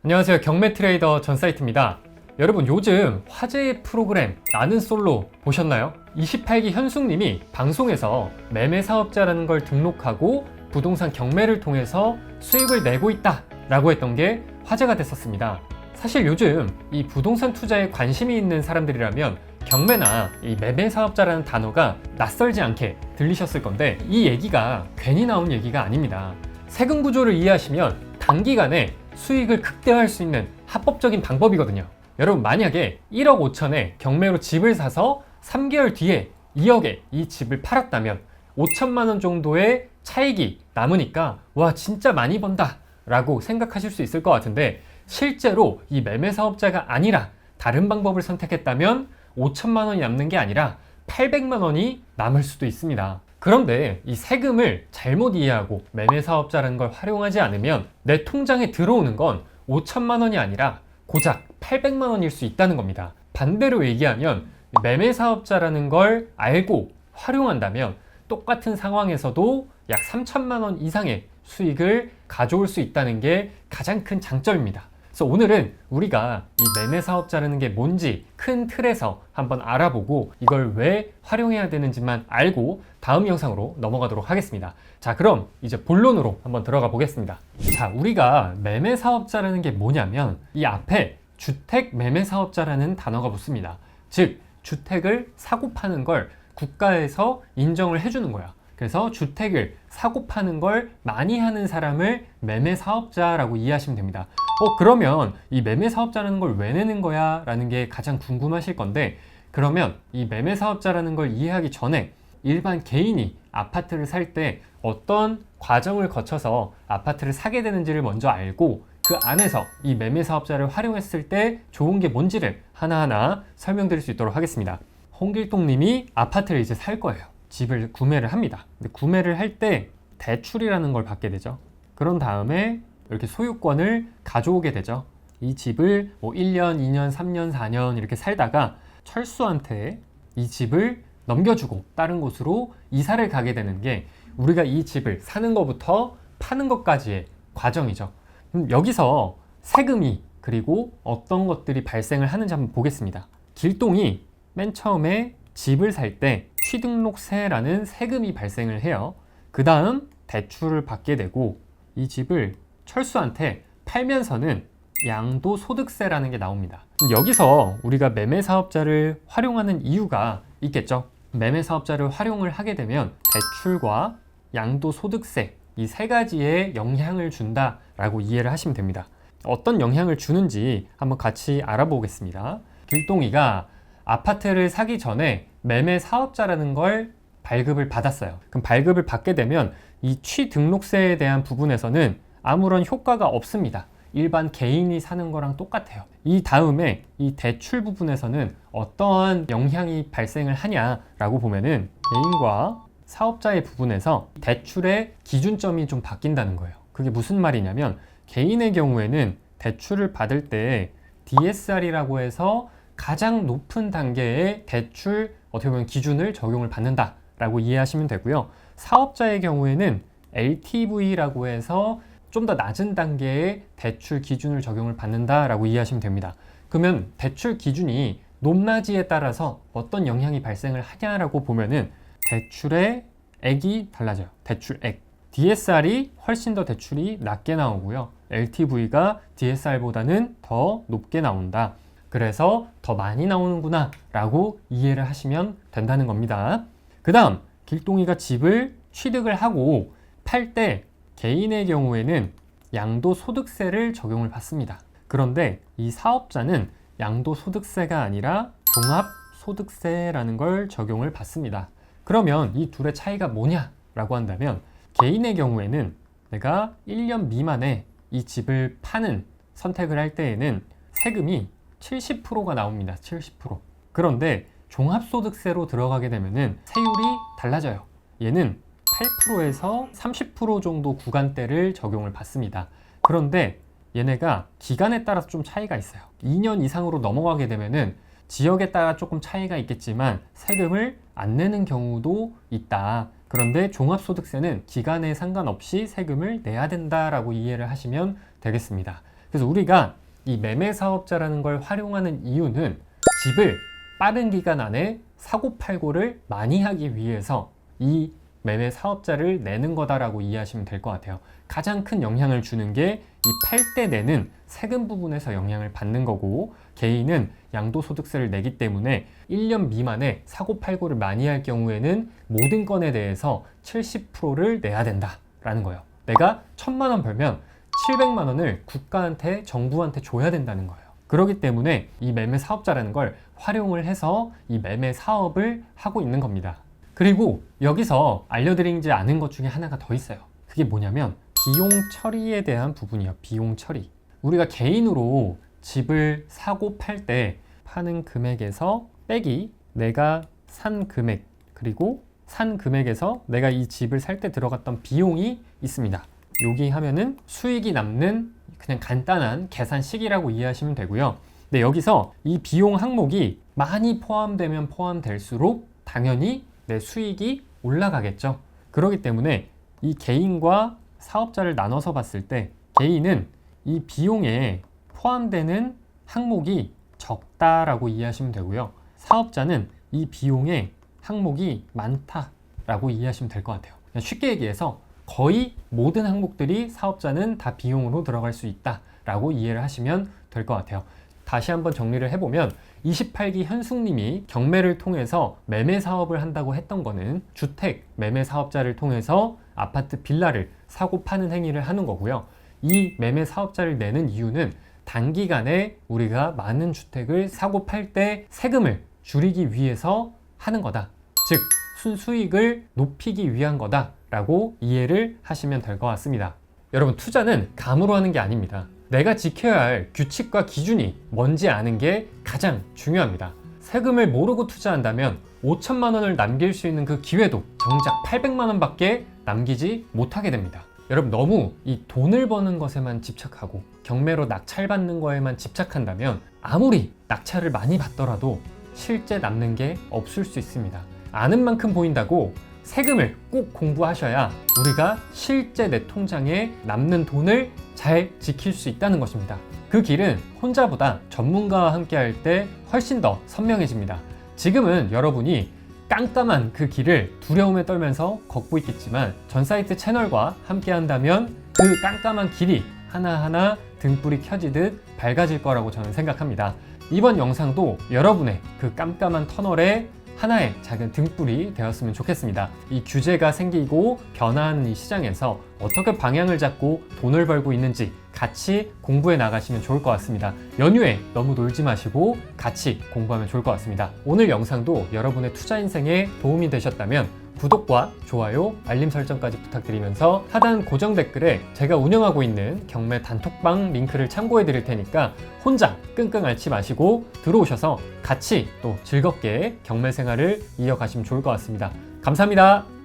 안녕하세요. 경매 트레이더 전사이트입니다. 여러분, 요즘 화제의 프로그램 나는 솔로 보셨나요? 28기 현숙님이 방송에서 매매 사업자라는 걸 등록하고 부동산 경매를 통해서 수익을 내고 있다 라고 했던 게 화제가 됐었습니다. 사실 요즘 이 부동산 투자에 관심이 있는 사람들이라면 경매나 이 매매 사업자라는 단어가 낯설지 않게 들리셨을 건데, 이 얘기가 괜히 나온 얘기가 아닙니다. 세금 구조를 이해하시면 단기간에 수익을 극대화할 수 있는 합법적인 방법이거든요. 여러분, 만약에 1억 5천에 경매로 집을 사서 3개월 뒤에 2억에 이 집을 팔았다면 5천만 원 정도의 차익이 남으니까 와, 진짜 많이 번다 라고 생각하실 수 있을 것 같은데, 실제로 이 매매 사업자가 아니라 다른 방법을 선택했다면 5천만 원이 남는 게 아니라 800만 원이 남을 수도 있습니다. 그런데 이 세금을 잘못 이해하고 매매 사업자라는 걸 활용하지 않으면 내 통장에 들어오는 건 5천만 원이 아니라 고작 800만 원일 수 있다는 겁니다. 반대로 얘기하면 매매 사업자라는 걸 알고 활용한다면 똑같은 상황에서도 약 3천만 원 이상의 수익을 가져올 수 있다는 게 가장 큰 장점입니다. 그래서 오늘은 우리가 이 매매 사업자라는 게 뭔지 큰 틀에서 한번 알아보고 이걸 왜 활용해야 되는지만 알고 다음 영상으로 넘어가도록 하겠습니다. 자, 그럼 이제 본론으로 한번 들어가 보겠습니다. 자, 우리가 매매 사업자라는 게 뭐냐면 이 앞에 주택 매매 사업자라는 단어가 붙습니다. 즉, 주택을 사고 파는 걸 국가에서 인정을 해주는 거야. 그래서 주택을 사고 파는 걸 많이 하는 사람을 매매 사업자라고 이해하시면 됩니다. 그러면 이 매매 사업자라는 걸 왜 내는 거야? 라는 게 가장 궁금하실 건데, 그러면 이 매매 사업자라는 걸 이해하기 전에 일반 개인이 아파트를 살 때 어떤 과정을 거쳐서 아파트를 사게 되는지를 먼저 알고, 그 안에서 이 매매 사업자를 활용했을 때 좋은 게 뭔지를 하나하나 설명드릴 수 있도록 하겠습니다. 홍길동 님이 아파트를 이제 살 거예요. 집을 구매를 합니다. 근데 구매를 할 때 대출이라는 걸 받게 되죠. 그런 다음에 이렇게 소유권을 가져오게 되죠. 이 집을 뭐 1년, 2년, 3년, 4년 이렇게 살다가 철수한테 이 집을 넘겨주고 다른 곳으로 이사를 가게 되는 게 우리가 이 집을 사는 것부터 파는 것까지의 과정이죠. 여기서 세금이 그리고 어떤 것들이 발생을 하는지 한번 보겠습니다. 길동이 맨 처음에 집을 살 때 취등록세라는 세금이 발생을 해요. 그 다음 대출을 받게 되고 이 집을 철수한테 팔면서는 양도소득세라는 게 나옵니다. 여기서 우리가 매매 사업자를 활용하는 이유가 있겠죠. 매매 사업자를 활용을 하게 되면 대출과 양도소득세 이 세 가지에 영향을 준다라고 이해를 하시면 됩니다. 어떤 영향을 주는지 한번 같이 알아보겠습니다. 길동이가 아파트를 사기 전에 매매 사업자라는 걸 발급을 받았어요. 그럼 발급을 받게 되면 이 취등록세에 대한 부분에서는 아무런 효과가 없습니다. 일반 개인이 사는 거랑 똑같아요. 이 다음에 이 대출 부분에서는 어떠한 영향이 발생을 하냐라고 보면은 개인과 사업자의 부분에서 대출의 기준점이 좀 바뀐다는 거예요. 그게 무슨 말이냐면 개인의 경우에는 대출을 받을 때 DSR이라고 해서 가장 높은 단계의 대출 어떻게 보면 기준을 적용을 받는다라고 이해하시면 되고요. 사업자의 경우에는 LTV라고 해서 좀 더 낮은 단계의 대출 기준을 적용을 받는다라고 이해하시면 됩니다. 그러면 대출 기준이 높낮이에 따라서 어떤 영향이 발생을 하냐라고 보면은 대출의 액이 달라져요. 대출액. DSR이 훨씬 더 대출이 낮게 나오고요. LTV가 DSR보다는 더 높게 나온다. 그래서 더 많이 나오는구나 라고 이해를 하시면 된다는 겁니다. 그 다음 길동이가 집을 취득을 하고 팔 때 개인의 경우에는 양도소득세를 적용을 받습니다. 그런데 이 사업자는 양도소득세가 아니라 종합소득세라는 걸 적용을 받습니다. 그러면 이 둘의 차이가 뭐냐 라고 한다면, 개인의 경우에는 내가 1년 미만에 이 집을 파는 선택을 할 때에는 세금이 70%가 나옵니다. 70%. 그런데 종합소득세로 들어가게 되면은 세율이 달라져요. 얘는 8%에서 30% 정도 구간대를 적용을 받습니다. 그런데 얘네가 기간에 따라서 좀 차이가 있어요. 2년 이상으로 넘어가게 되면은 지역에 따라 조금 차이가 있겠지만 세금을 안 내는 경우도 있다. 그런데 종합소득세는 기간에 상관없이 세금을 내야 된다라고 이해를 하시면 되겠습니다. 그래서 우리가 이 매매 사업자라는 걸 활용하는 이유는 집을 빠른 기간 안에 사고팔고를 많이 하기 위해서 이 매매 사업자를 내는 거다라고 이해하시면 될 것 같아요. 가장 큰 영향을 주는 게 이 팔 때 내는 세금 부분에서 영향을 받는 거고, 개인은 양도소득세를 내기 때문에 1년 미만에 사고팔고를 많이 할 경우에는 모든 건에 대해서 70%를 내야 된다라는 거예요. 내가 1,000만 원 벌면 700만 원을 국가한테, 정부한테 줘야 된다는 거예요. 그렇기 때문에 이 매매 사업자라는 걸 활용을 해서 이 매매 사업을 하고 있는 겁니다. 그리고 여기서 알려드리지 않은 것 중에 하나가 더 있어요. 그게 뭐냐면 비용 처리에 대한 부분이에요. 비용 처리. 우리가 개인으로 집을 사고 팔 때 파는 금액에서 빼기 내가 산 금액, 그리고 산 금액에서 내가 이 집을 살 때 들어갔던 비용이 있습니다. 여기 하면은 수익이 남는 그냥 간단한 계산식이라고 이해하시면 되고요. 근데 여기서 이 비용 항목이 많이 포함되면 포함될수록 당연히 내 수익이 올라가겠죠. 그렇기 때문에 이 개인과 사업자를 나눠서 봤을 때 개인은 이 비용에 포함되는 항목이 적다라고 이해하시면 되고요. 사업자는 이 비용에 항목이 많다라고 이해하시면 될 것 같아요. 그냥 쉽게 얘기해서 거의 모든 항목들이 사업자는 다 비용으로 들어갈 수 있다라고 이해를 하시면 될 것 같아요. 다시 한번 정리를 해보면 28기 현숙님이 경매를 통해서 매매 사업을 한다고 했던 거는 주택 매매 사업자를 통해서 아파트 빌라를 사고 파는 행위를 하는 거고요. 이 매매 사업자를 내는 이유는 단기간에 우리가 많은 주택을 사고 팔 때 세금을 줄이기 위해서 하는 거다. 즉 순수익을 높이기 위한 거다 라고 이해를 하시면 될 것 같습니다. 여러분, 투자는 감으로 하는 게 아닙니다. 내가 지켜야 할 규칙과 기준이 뭔지 아는 게 가장 중요합니다. 세금을 모르고 투자한다면 5천만 원을 남길 수 있는 그 기회도 정작 800만 원밖에 남기지 못하게 됩니다. 여러분, 너무 이 돈을 버는 것에만 집착하고 경매로 낙찰받는 거에만 집착한다면 아무리 낙찰을 많이 받더라도 실제 남는 게 없을 수 있습니다. 아는 만큼 보인다고 세금을 꼭 공부하셔야 우리가 실제 내 통장에 남는 돈을 잘 지킬 수 있다는 것입니다. 그 길은 혼자보다 전문가와 함께 할 때 훨씬 더 선명해집니다. 지금은 여러분이 깜깜한 그 길을 두려움에 떨면서 걷고 있겠지만 전사이트 채널과 함께 한다면 그 깜깜한 길이 하나하나 등불이 켜지듯 밝아질 거라고 저는 생각합니다. 이번 영상도 여러분의 그 깜깜한 터널에 하나의 작은 등불이 되었으면 좋겠습니다. 이 규제가 생기고 변화하는 이 시장에서 어떻게 방향을 잡고 돈을 벌고 있는지 같이 공부해 나가시면 좋을 것 같습니다. 연휴에 너무 놀지 마시고 같이 공부하면 좋을 것 같습니다. 오늘 영상도 여러분의 투자 인생에 도움이 되셨다면 구독과 좋아요, 알림 설정까지 부탁드리면서 하단 고정 댓글에 제가 운영하고 있는 경매 단톡방 링크를 참고해 드릴 테니까 혼자 끙끙 앓지 마시고 들어오셔서 같이 또 즐겁게 경매 생활을 이어가시면 좋을 것 같습니다. 감사합니다.